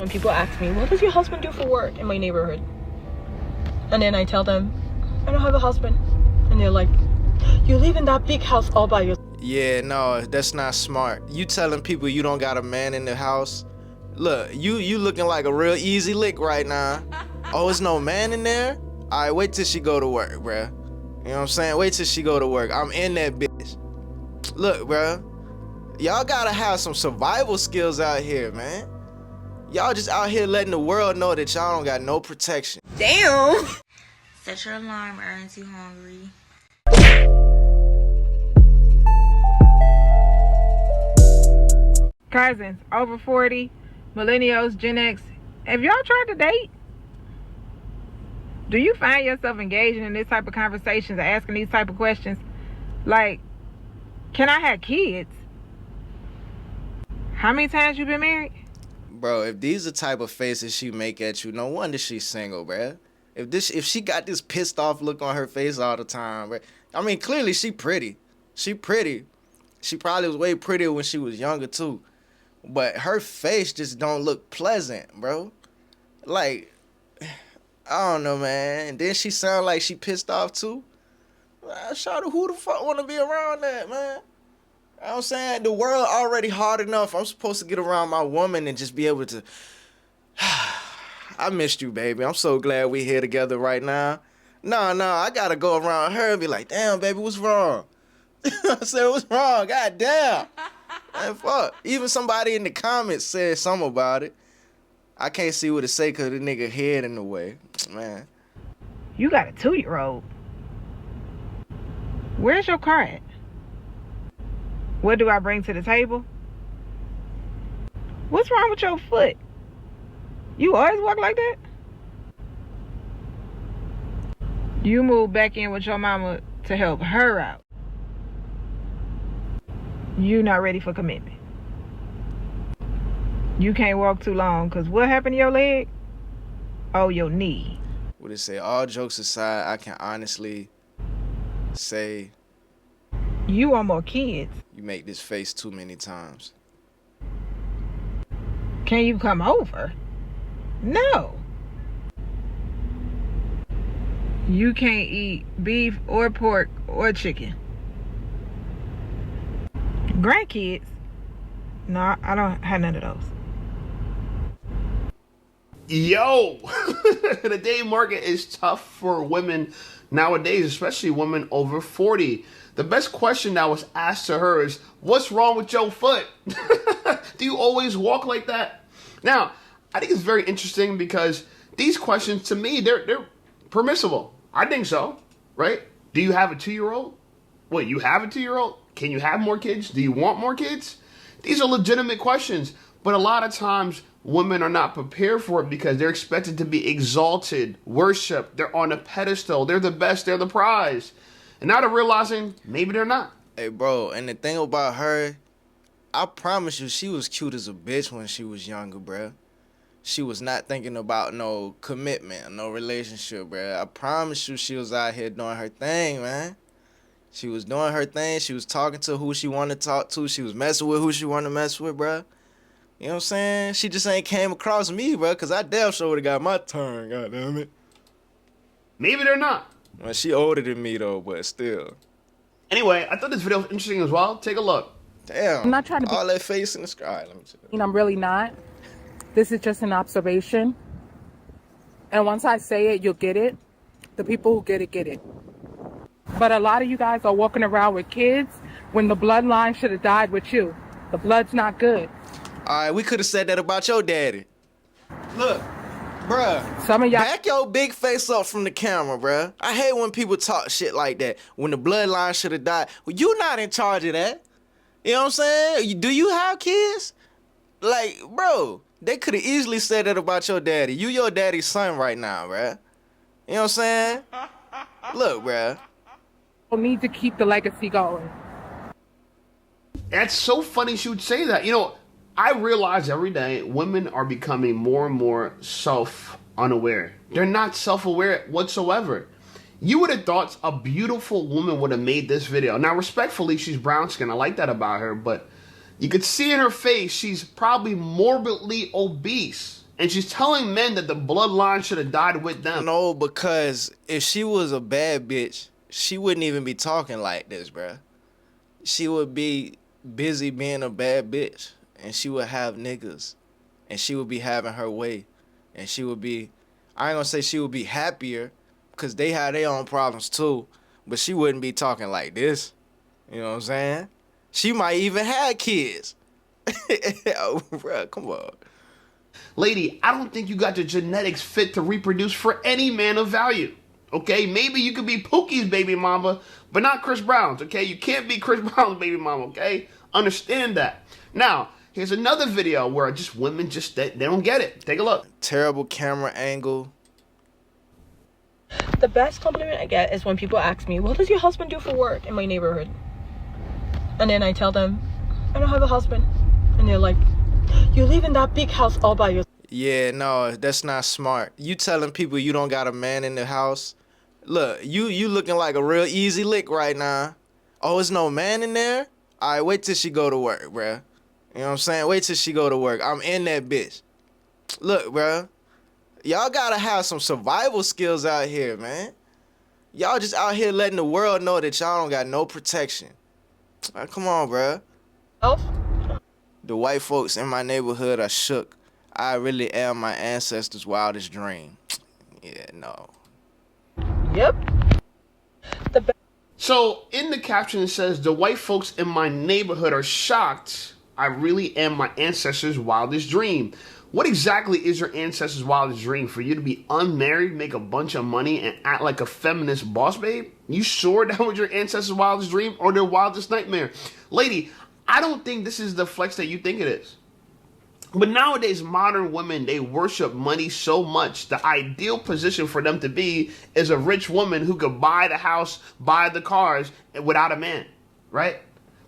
When people ask me, what does your husband do for work in my neighborhood? And then I tell them, I don't have a husband. And they're like, you live in that big house all by yourself. Yeah, no, that's not smart. You telling people you don't got a man in the house? Look, you looking like a real easy lick right now. Oh, there's no man in there? All right, wait till she go to work, bruh. You know what I'm saying? Wait till she go to work. I'm in that bitch. Look, bruh. Y'all gotta have some survival skills out here, man. Y'all just out here letting the world know that y'all don't got no protection. Damn! Set your alarm, aren't you hungry? Cousins, over 40, millennials, Gen X, have y'all tried to date? Do you find yourself engaging in this type of conversations or asking these type of questions? Like, can I have kids? How many times you been married? Bro, if these are the type of faces she make at you, no wonder she's single, bruh. If she got this pissed off look on her face all the time, bruh. I mean, clearly she pretty. She pretty. She probably was way prettier when she was younger too. But her face just don't look pleasant, bro. Like, I don't know, man. And then she sound like she pissed off too. Shawty, who the fuck want to be around that, man? You know what I'm saying? The world already hard enough. I'm supposed to get around my woman and just be able to... I missed you, baby. I'm so glad we here together right now. No, I gotta go around her and be like, damn, baby, what's wrong? I said, what's wrong? God damn. Man, fuck. Even somebody in the comments said something about it. I can't see what to say because the nigga head in the way. Man. You got a 2-year-old. Where's your car at? What do I bring to the table? What's wrong with your foot? You always walk like that? You moved back in with your mama to help her out. You not ready for commitment. You can't walk too long, because what happened to your leg? Oh, your knee. What it say? All jokes aside, I can honestly say... You want more kids. You make this face too many times. Can you come over? No. You can't eat beef or pork or chicken. Grandkids? No, I don't have none of those. Yo, the dating market is tough for women nowadays, especially women over 40. The best question that was asked to her is, what's wrong with your foot? Do you always walk like that? Now, I think it's very interesting because these questions, to me, they're permissible. I think so, right? Do you have a 2-year-old? Wait, you have a 2-year-old? Can you have more kids? Do you want more kids? These are legitimate questions, but a lot of times women are not prepared for it because they're expected to be exalted, worshipped. They're on a pedestal. They're the best. They're the prize. And now they're realizing maybe they're not. Hey, bro, and the thing about her, I promise you, she was cute as a bitch when she was younger, bro. She was not thinking about no commitment, no relationship, bro. I promise you she was out here doing her thing, man. She was doing her thing. She was talking to who she wanted to talk to. She was messing with who she wanted to mess with, bro. You know what I'm saying? She just ain't came across me, bro, because I damn sure would have got my turn, goddammit. Maybe they're not. Well, she older than me, though, but still. Anyway, I thought this video was interesting as well. Take a look. Damn. I'm not trying to be all that face in the sky. Let me see. I'm really not. This is just an observation. And once I say it, you'll get it. The people who get it, get it. But a lot of you guys are walking around with kids when the bloodline should have died with you. The blood's not good. All right, we could have said that about your daddy. Look, bruh. Some of y'all back your big face up from the camera, bruh. I hate when people talk shit like that. When the bloodline should have died. Well, you not in charge of that. You know what I'm saying? Do you have kids? Like, bro, they could have easily said that about your daddy. You your daddy's son right now, bruh. You know what I'm saying? Look, bruh. need to keep the legacy going. That's so funny she would say that. You know, I realize every day women are becoming more and more self-unaware. They're not self-aware whatsoever. You would have thought a beautiful woman would have made this video. Now, respectfully, she's brown skin. I like that about her, but you could see in her face she's probably morbidly obese. And she's telling men that the bloodline should have died with them. No, because if she was a bad bitch, she wouldn't even be talking like this, bruh. She would be busy being a bad bitch, and she would have niggas, and she would be having her way, and she would be, I ain't gonna say she would be happier, because they have their own problems too, but she wouldn't be talking like this. You know what I'm saying? She might even have kids. Bruh, come on. Lady, I don't think you got the genetics fit to reproduce for any man of value. Okay, maybe you could be Pookie's baby mama, but not Chris Brown's. Okay, you can't be Chris Brown's baby mama. Okay, understand that. Now, here's another video where just women they don't get it. Take a look. Terrible camera angle. The best compliment I get is when people ask me, what does your husband do for work in my neighborhood? And then I tell them, I don't have a husband. And they're like, you live in that big house all by yourself. Yeah, no, that's not smart. You telling people you don't got a man in the house. Look, you looking like a real easy lick right now. Oh, there's no man in there? All right, wait till she go to work, bruh. You know what I'm saying? Wait till she go to work. I'm in that bitch. Look, bruh. Y'all gotta have some survival skills out here, man. Y'all just out here letting the world know that y'all don't got no protection. Right, come on, bruh. The white folks in my neighborhood are shook. I really am my ancestors' wildest dream. Yeah, no. Yep. So in the caption it says, the white folks in my neighborhood are shocked. I really am my ancestors' wildest dream. What exactly is your ancestors' wildest dream? For you to be unmarried, make a bunch of money, and act like a feminist boss babe? You sure that was your ancestors' wildest dream or their wildest nightmare? Lady, I don't think this is the flex that you think it is. But nowadays, modern women, they worship money so much. The ideal position for them to be is a rich woman who could buy the house, buy the cars without a man, right?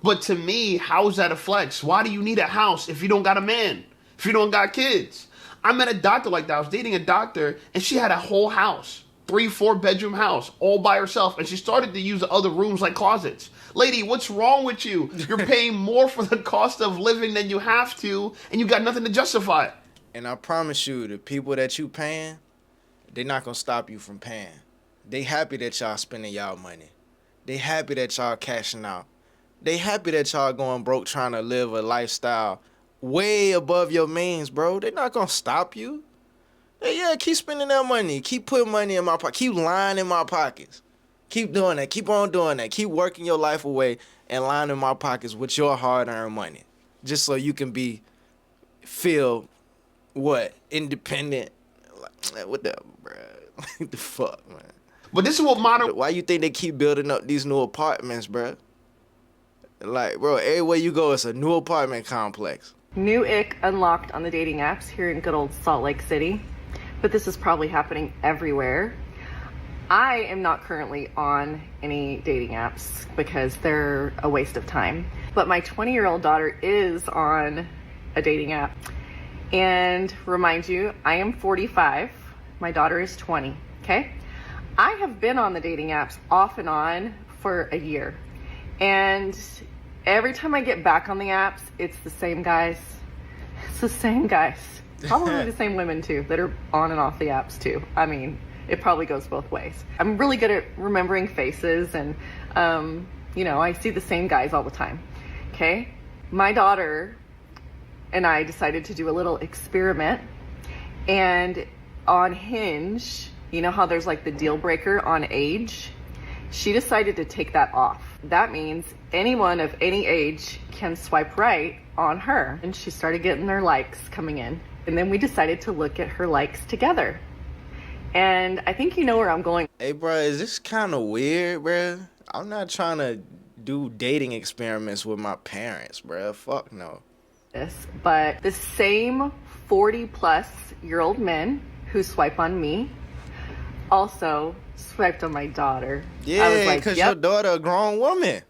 But to me, how is that a flex? Why do you need a house if you don't got a man? If you don't got kids? I met a doctor like that. I was dating a doctor and she had a whole house. 3-4 bedroom house all by herself, and she started to use the other rooms like closets. Lady, what's wrong with you? You're paying more for the cost of living than you have to, and you got nothing to justify it. And I promise you, the people that you paying, they're not gonna stop you from paying. They happy that y'all spending y'all money. They happy that y'all cashing out. They happy that y'all going broke trying to live a lifestyle way above your means, bro. They're not gonna stop you. Yeah, keep spending that money. Keep putting money in my pocket. Keep lying in my pockets. Keep doing that. Keep on doing that. Keep working your life away and lying in my pockets with your hard-earned money. Just so you can feel, independent. Like, what the, bruh? What the fuck, man? But this is what modern... Why you think they keep building up these new apartments, bruh? Like, bro, everywhere you go, it's a new apartment complex. New ick unlocked on the dating apps here in good old Salt Lake City. But this is probably happening everywhere. I am not currently on any dating apps because they're a waste of time. But my 20-year-old daughter is on a dating app. And remind you, I am 45. My daughter is 20, okay? I have been on the dating apps off and on for a year. And every time I get back on the apps, it's the same guys. It's the same guys. Probably the same women too that are on and off the apps too. I mean, it probably goes both ways. I'm really good at remembering faces and, I see the same guys all the time. Okay? My daughter and I decided to do a little experiment, and on Hinge, you know how there's like the deal breaker on age? She decided to take that off. That means anyone of any age can swipe right on her. And she started getting their likes coming in. And then we decided to look at her likes together. And I think you know where I'm going. Hey, bro, is this kind of weird, bro? I'm not trying to do dating experiments with my parents, bro. Fuck no. But the same 40-plus-year-old men who swipe on me also swiped on my daughter. Yeah, because your daughter a grown woman.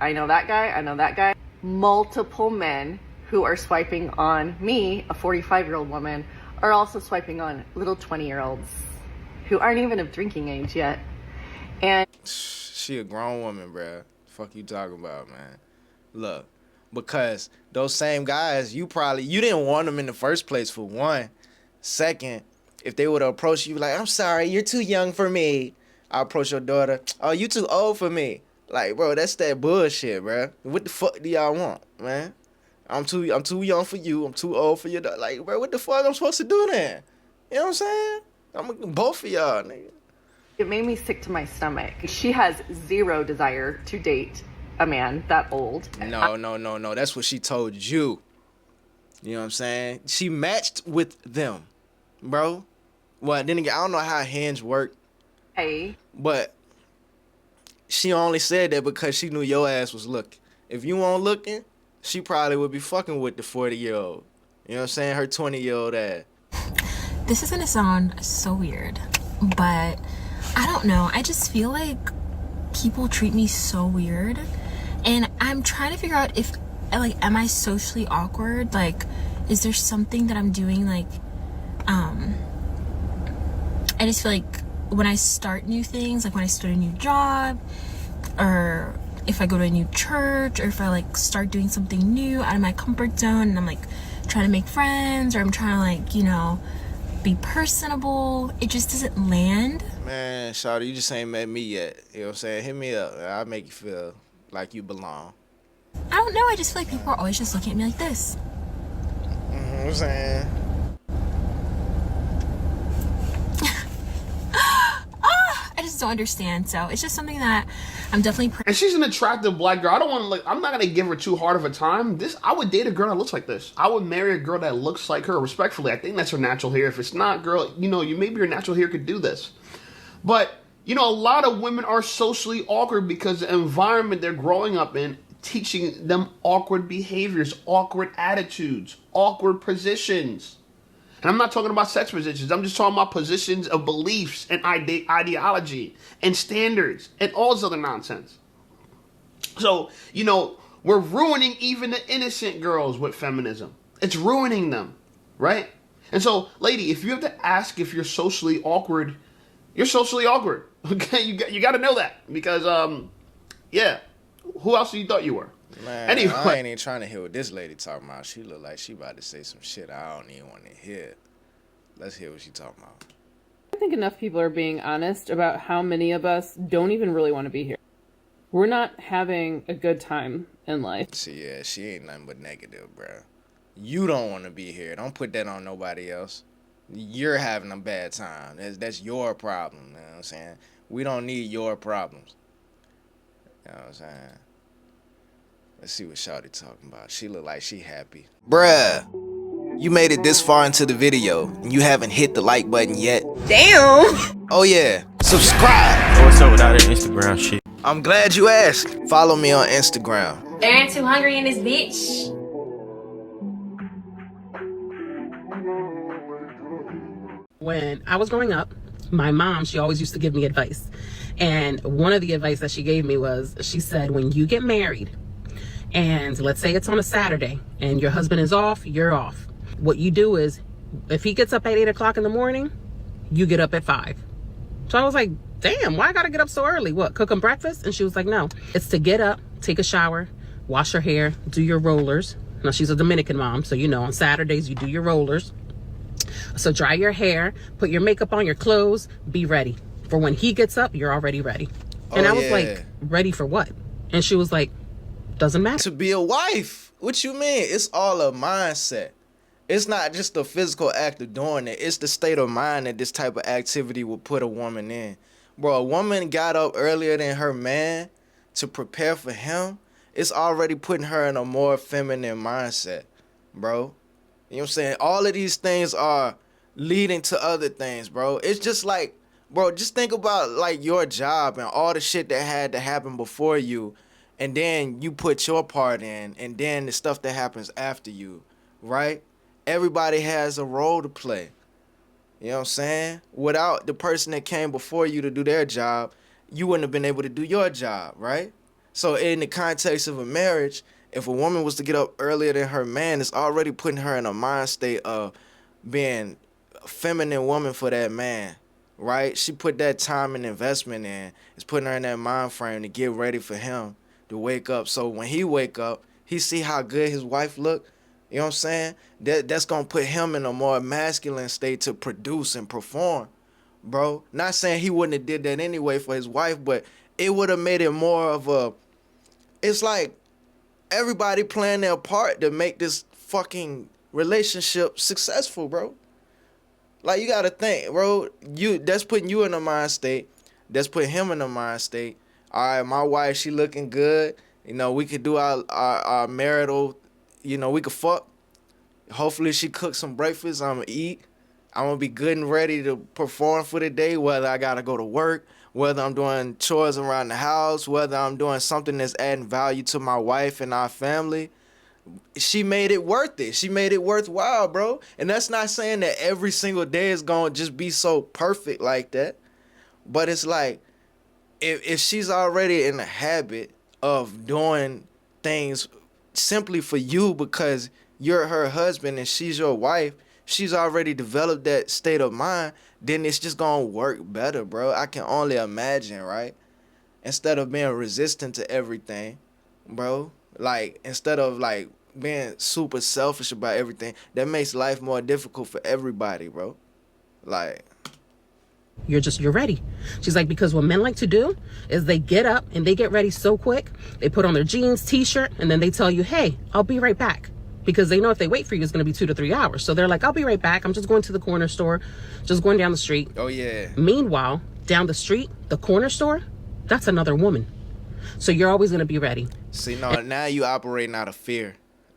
I know that guy. Multiple men who are swiping on me, a 45-year-old woman, are also swiping on little 20-year-olds who aren't even of drinking age yet. And she a grown woman, bruh. Fuck you talking about, man. Look, because those same guys, you didn't want them in the first place for one. Second, if they would approach you like, I'm sorry, you're too young for me. I approach your daughter, oh, you too old for me. Like, bro, that's that bullshit, bro. What the fuck do y'all want, man? I'm too young for you. I'm too old for your daughter. Like, bro, what the fuck I'm supposed to do then? You know what I'm saying? I'm both of y'all, nigga. It made me sick to my stomach. She has zero desire to date a man that old. No. That's what she told you. You know what I'm saying? She matched with them, bro. Well, then again, I don't know how Hinge work. Hey. But she only said that because she knew your ass was looking. If you weren't looking, she probably would be fucking with the 40-year-old. You know what I'm saying? Her 20-year-old ass. This is gonna sound so weird, but I don't know. I just feel like people treat me so weird. And I'm trying to figure out if, like, am I socially awkward? Like, is there something that I'm doing? Like, I just feel like when I start new things, like when I start a new job, or if I go to a new church, or if I like start doing something new out of my comfort zone, and I'm like trying to make friends, or I'm trying to like, you know, be personable, it just doesn't land. Man, shawty, you just ain't met me yet. You know what I'm saying? Hit me up. I'll make you feel like you belong. I don't know. I just feel like people are always just looking at me like this. What I'm saying? I just don't understand. So it's just something that I'm definitely. And she's an attractive black girl. I don't want to. Like, I'm not gonna give her too hard of a time. I would date a girl that looks like this. I would marry a girl that looks like her. Respectfully, I think that's her natural hair. If it's not, girl, you know, maybe your natural hair could do this. But you know, a lot of women are socially awkward because the environment they're growing up in teaching them awkward behaviors, awkward attitudes, awkward positions. And I'm not talking about sex positions. I'm just talking about positions of beliefs and ideology and standards and all this other nonsense. So, you know, we're ruining even the innocent girls with feminism. It's ruining them, right? And so, lady, if you have to ask if you're socially awkward, you're socially awkward. Okay, you got to know that because, yeah, who else you thought you were? Man, anyway, I ain't even trying to hear what this lady talking about. She look like she about to say some shit I don't even want to hear. Let's hear what she talking about. I think enough people are being honest about how many of us don't even really want to be here. We're not having a good time in life. See, yeah, she ain't nothing but negative, bro. You don't want to be here. Don't put that on nobody else. You're having a bad time. That's your problem. You know what I'm saying? We don't need your problems. You know what I'm saying? Let's see what Shawty talking about. She look like she happy. Bruh, you made it this far into the video and you haven't hit the like button yet. Damn. Oh yeah, subscribe. What's up with all that Instagram shit? I'm glad you asked. Follow me on Instagram. There ain't too hungry in this bitch. When I was growing up, my mom, she always used to give me advice. And one of the advice that she gave me was, she said, when you get married, and let's say it's on a Saturday, and your husband is off, you're off. What you do is, if he gets up at 8 o'clock in the morning, you get up at 5. So I was like, damn, why I gotta get up so early? What, cook him breakfast? And she was like, no, it's to get up, take a shower, wash your hair, do your rollers. Now, she's a Dominican mom, so you know, on Saturdays, you do your rollers. So dry your hair, put your makeup on, your clothes, be ready. For when he gets up, you're already ready. And I was like, ready for what? And she was like, doesn't matter. To be a wife. What you mean? It's all a mindset. It's not just the physical act of doing it. It's the state of mind that this type of activity will put a woman in. Bro, a woman got up earlier than her man to prepare for him. It's already putting her in a more feminine mindset, bro. You know what I'm saying? All of these things are leading to other things, bro. It's just like, bro, just think about like your job and all the shit that had to happen before you, and then you put your part in, and then the stuff that happens after you, right? Everybody has a role to play. You know what I'm saying? Without the person that came before you to do their job, you wouldn't have been able to do your job, right? So in the context of a marriage, if a woman was to get up earlier than her man, it's already putting her in a mind state of being a feminine woman for that man, right? She put that time and investment in. It's putting her in that mind frame to get ready for him to wake up. So when he wake up, he see how good his wife look. You know what I'm saying? That's gonna put him in a more masculine state to produce and perform, bro. Not saying he wouldn't have did that anyway for his wife, but it would have made it more of a. It's like everybody playing their part to make this fucking relationship successful, bro. Like, you gotta think, bro. That's putting you in a mind state. That's putting him in a mind state. All right, my wife, she looking good. You know, we could do our marital. You know, we could fuck. Hopefully, she cooks some breakfast. I'm gonna eat. I'm gonna be good and ready to perform for the day. Whether I gotta go to work, whether I'm doing chores around the house, whether I'm doing something that's adding value to my wife and our family. She made it worth it. She made it worthwhile, bro. And that's not saying that every single day is gonna just be so perfect like that. But it's like, if she's already in the habit of doing things simply for you because you're her husband and she's your wife, she's already developed that state of mind, then it's just gonna work better, bro. I can only imagine, right? Instead of being resistant to everything, bro. Like, instead of like being super selfish about everything, that makes life more difficult for everybody, bro. Like, you're ready. She's like, because what men like to do is they get up and they get ready so quick. They put on their jeans, t-shirt, and then they tell you, hey, I'll be right back. Because they know if they wait for you, it's going to be 2 to 3 hours. So they're like, I'll be right back. I'm just going to the corner store, just going down the street. Oh, yeah. Meanwhile, down the street, the corner store, that's another woman. So you're always going to be ready. See, no, now you operating out of fear.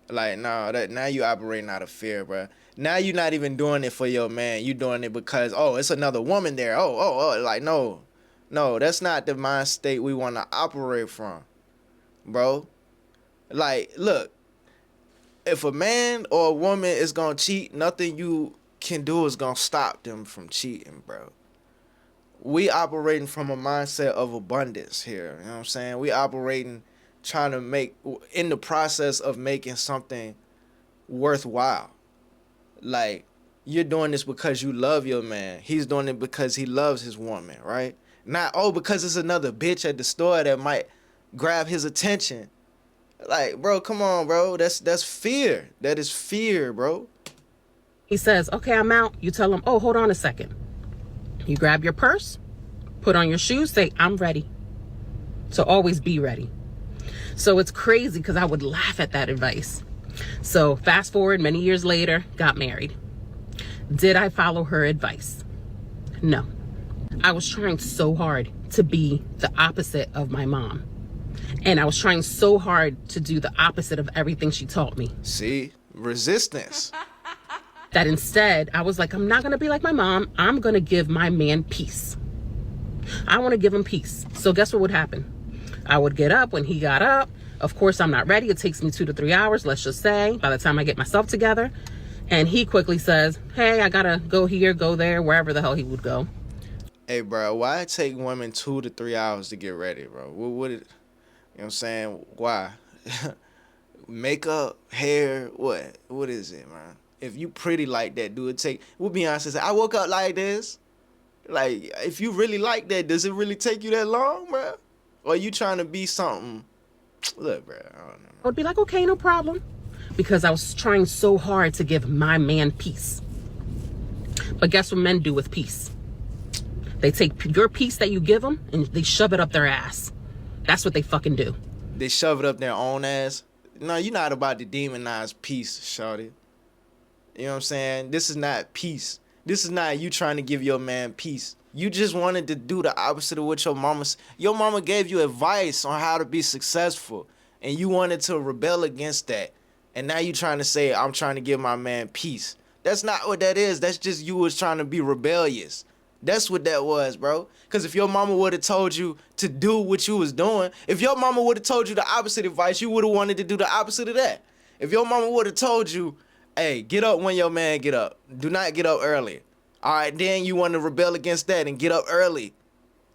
Like, no, now you operating out of fear, bro. Now you're not even doing it for your man. You doing it because, oh, it's another woman there. Oh, like, no, that's not the mind state we want to operate from, bro. Like, look, if a man or a woman is gonna cheat, nothing you can do is gonna stop them from cheating, bro. We operating from a mindset of abundance here. You know what I'm saying? We operating trying to make, in the process of making something worthwhile. Like, you're doing this because you love your man. He's doing it because he loves his woman, right? Not, oh, because it's another bitch at the store that might grab his attention. Like, bro, come on, bro. That's fear. That is fear, bro. He says, okay, I'm out. You tell him, oh, hold on a second. You grab your purse, put on your shoes, say, I'm ready. So always be ready. So it's crazy because I would laugh at that advice. So fast forward, many years later, got married. Did I follow her advice? No. I was trying so hard to be the opposite of my mom. And I was trying so hard to do the opposite of everything she taught me. See? Resistance. That instead, I was like, I'm not going to be like my mom. I'm going to give my man peace. I want to give him peace. So guess what would happen? I would get up when he got up. Of course, I'm not ready. It takes me 2 to 3 hours, let's just say, by the time I get myself together. And he quickly says, hey, I got to go here, go there, wherever the hell he would go. Hey, bro, why it take women 2 to 3 hours to get ready, bro? You know what I'm saying? Why? Makeup, hair, what? What is it, man? If you pretty like that, do it take... We'll be honest and say, I woke up like this. Like, if you really like that, does it really take you that long, bro? Or you trying to be something... Look, bro, I don't know. I would be like, okay, no problem. Because I was trying so hard to give my man peace. But guess what men do with peace? They take your peace that you give them and they shove it up their ass. That's what they fucking do. They shove it up their own ass? No, you're not about to demonize peace, shawty. You know what I'm saying? This is not peace. This is not you trying to give your man peace. You just wanted to do the opposite of what your mama gave you advice on how to be successful. And you wanted to rebel against that. And now you trying to say, I'm trying to give my man peace. That's not what that is. That's just you was trying to be rebellious. That's what that was, bro. Because if your mama would have told you to do what you was doing, if your mama would have told you the opposite advice, you would have wanted to do the opposite of that. If your mama would have told you, hey, get up when your man get up. Do not get up early. All right, then you want to rebel against that and get up early.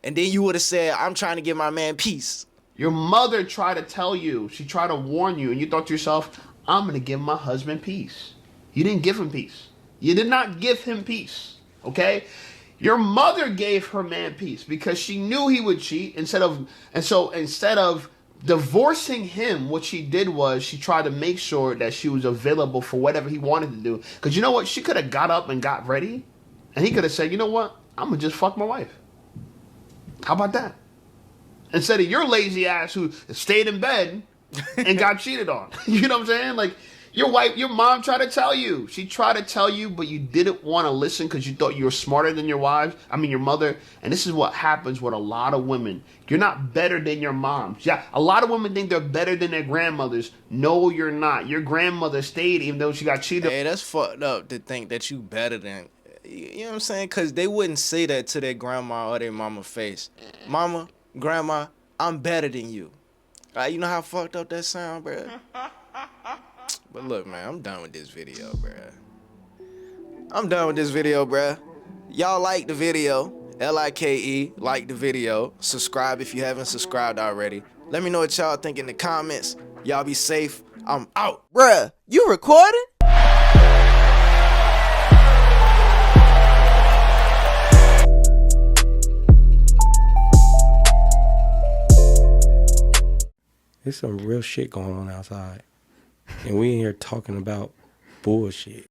And then you would have said, I'm trying to give my man peace. Your mother tried to tell you, she tried to warn you, and you thought to yourself, I'm going to give my husband peace. You didn't give him peace. You did not give him peace, okay? Your mother gave her man peace because she knew he would cheat instead of Divorcing him, what she did was she tried to make sure that she was available for whatever he wanted to do. Because you know what? She could have got up and got ready, and he could have said, you know what? I'm going to just fuck my wife. How about that? Instead of your lazy ass who stayed in bed and got cheated on. You know what I'm saying? Like, your wife, your mom tried to tell you. She tried to tell you, but you didn't want to listen because you thought you were smarter than your your mother. And this is what happens with a lot of women. You're not better than your moms. Yeah, a lot of women think they're better than their grandmothers. No, you're not. Your grandmother stayed even though she got cheated. Hey, that's fucked up to think that you better than, you know what I'm saying? Because they wouldn't say that to their grandma or their mama face. Mama, grandma, I'm better than you. You know how fucked up that sound, bruh? But look, man, I'm done with this video, bruh. I'm done with this video, bruh. Y'all like the video. L-I-K-E, like the video. Subscribe if you haven't subscribed already. Let me know what y'all think in the comments. Y'all be safe. I'm out. Bruh, you recording? There's some real shit going on outside. And we in here talking about bullshit.